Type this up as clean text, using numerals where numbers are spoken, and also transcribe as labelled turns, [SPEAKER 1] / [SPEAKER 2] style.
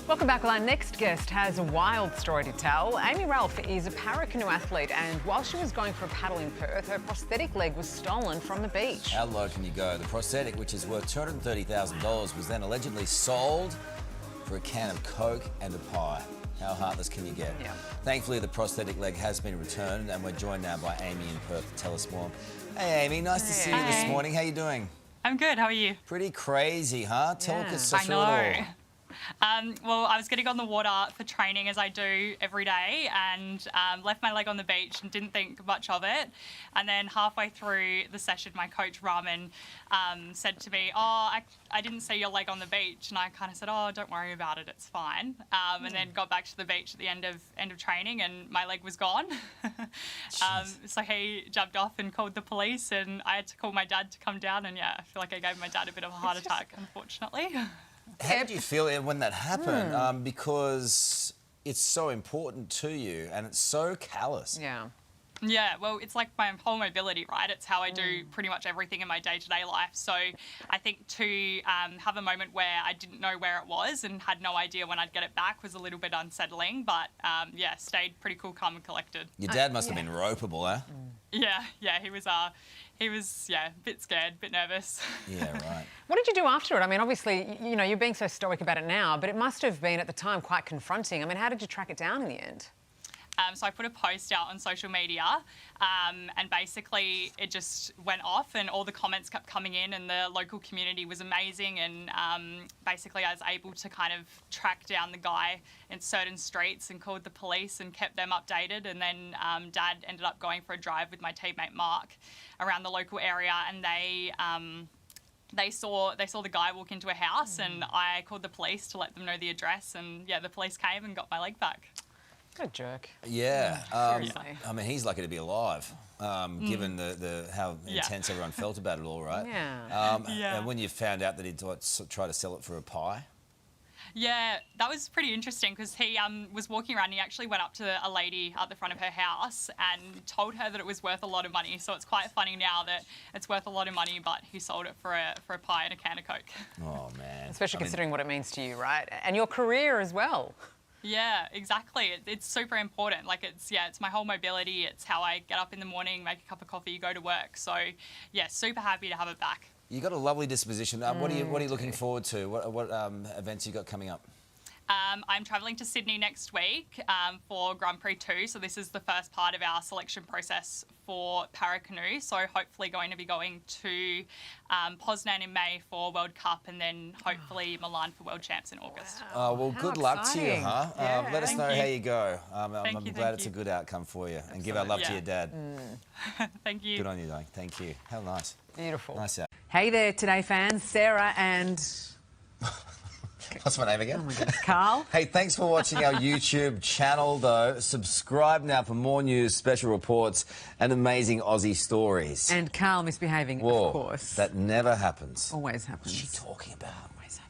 [SPEAKER 1] Welcome back. Well, our next guest has a wild story to tell. Amy Ralph is a para-canoe athlete, and while she was going for a paddle in Perth, her prosthetic leg was stolen from the beach.
[SPEAKER 2] How low can you go? The prosthetic, which is worth $230,000, was then allegedly sold for a can of Coke and a pie. How heartless can you get?
[SPEAKER 1] Yeah.
[SPEAKER 2] Thankfully, the prosthetic leg has been returned, and we're joined now by Amy in Perth to tell us more. Hey, Amy, nice to see you this morning. How you doing?
[SPEAKER 3] I'm good. How are you?
[SPEAKER 2] Pretty crazy, huh? Talk us through it all.
[SPEAKER 3] I know. Well, I was getting on the water for training, as I do every day, and left my leg on the beach and didn't think much of it. And then halfway through the session, my coach, Raman, said to me, I didn't see your leg on the beach. And I kind of said, don't worry about it, it's fine. And then got back to the beach at the end of training, and my leg was gone. So he jumped off and called the police, and I had to call my dad to come down. And yeah, I feel like I gave my dad a bit of a heart attack, unfortunately.
[SPEAKER 2] How did you feel when that happened? Because it's so important to you and it's so callous.
[SPEAKER 1] Yeah.
[SPEAKER 3] Yeah, well, it's like my whole mobility, right? It's how I do pretty much everything in my day-to-day life. So I think to have a moment where I didn't know where it was and had no idea when I'd get it back was a little bit unsettling. But yeah, stayed pretty cool, calm and collected.
[SPEAKER 2] Your dad must have been ropeable, eh?
[SPEAKER 3] Yeah, he was a bit scared, a bit nervous.
[SPEAKER 2] Yeah, right.
[SPEAKER 1] What did you do after it? I mean, obviously, you know, you're being so stoic about it now, but it must have been at the time quite confronting. I mean, how did you track it down in the end?
[SPEAKER 3] So I put a post out on social media, and basically it just went off, and all the comments kept coming in, and the local community was amazing, and basically I was able to kind of track down the guy in certain streets and called the police and kept them updated. And then Dad ended up going for a drive with my teammate Mark around the local area, and they saw the guy walk into a house, and I called the police to let them know the address, and yeah, the police came and got my leg back.
[SPEAKER 1] Good jerk.
[SPEAKER 2] Yeah.
[SPEAKER 1] Seriously.
[SPEAKER 2] I mean, he's lucky to be alive, given how intense everyone felt about it all, right?
[SPEAKER 1] Yeah.
[SPEAKER 2] And when you found out that he'd try to sell it for a pie?
[SPEAKER 3] Yeah, that was pretty interesting, because he was walking around and he actually went up to a lady at the front of her house and told her that it was worth a lot of money. So it's quite funny now that it's worth a lot of money, but he sold it for a pie and a can of Coke.
[SPEAKER 2] Oh, man.
[SPEAKER 1] Especially considering what it means to you, right? And your career as well.
[SPEAKER 3] Yeah, exactly. It's super important. Like, it's my whole mobility. It's how I get up in the morning, make a cup of coffee, go to work. So, yeah, super happy to have it back.
[SPEAKER 2] You got a lovely disposition. What are you looking forward to? What events you got coming up?
[SPEAKER 3] I'm travelling to Sydney next week for Grand Prix 2. So this is the first part of our selection process for para-canoe. So hopefully going to be going to Poznan in May for World Cup, and then hopefully Milan for World Champs in August.
[SPEAKER 1] Wow.
[SPEAKER 2] Well, good luck to you, huh?
[SPEAKER 1] Yeah.
[SPEAKER 2] Let us know how you go. I'm glad it's
[SPEAKER 3] you.
[SPEAKER 2] a good outcome for you. And give our love to your dad.
[SPEAKER 3] Thank you.
[SPEAKER 2] Good on you, though. Thank you. How nice.
[SPEAKER 1] Beautiful.
[SPEAKER 2] Nice out.
[SPEAKER 1] Hey there, Today fans. Sarah and...
[SPEAKER 2] What's my name again?
[SPEAKER 1] Oh, my goodness. Carl.
[SPEAKER 2] Hey, thanks for watching our YouTube channel, though. Subscribe now for more news, special reports, and amazing Aussie stories.
[SPEAKER 1] And Carl misbehaving,
[SPEAKER 2] Whoa,
[SPEAKER 1] of course.
[SPEAKER 2] that never happens.
[SPEAKER 1] Always happens.
[SPEAKER 2] What's she talking about?
[SPEAKER 1] Always happens.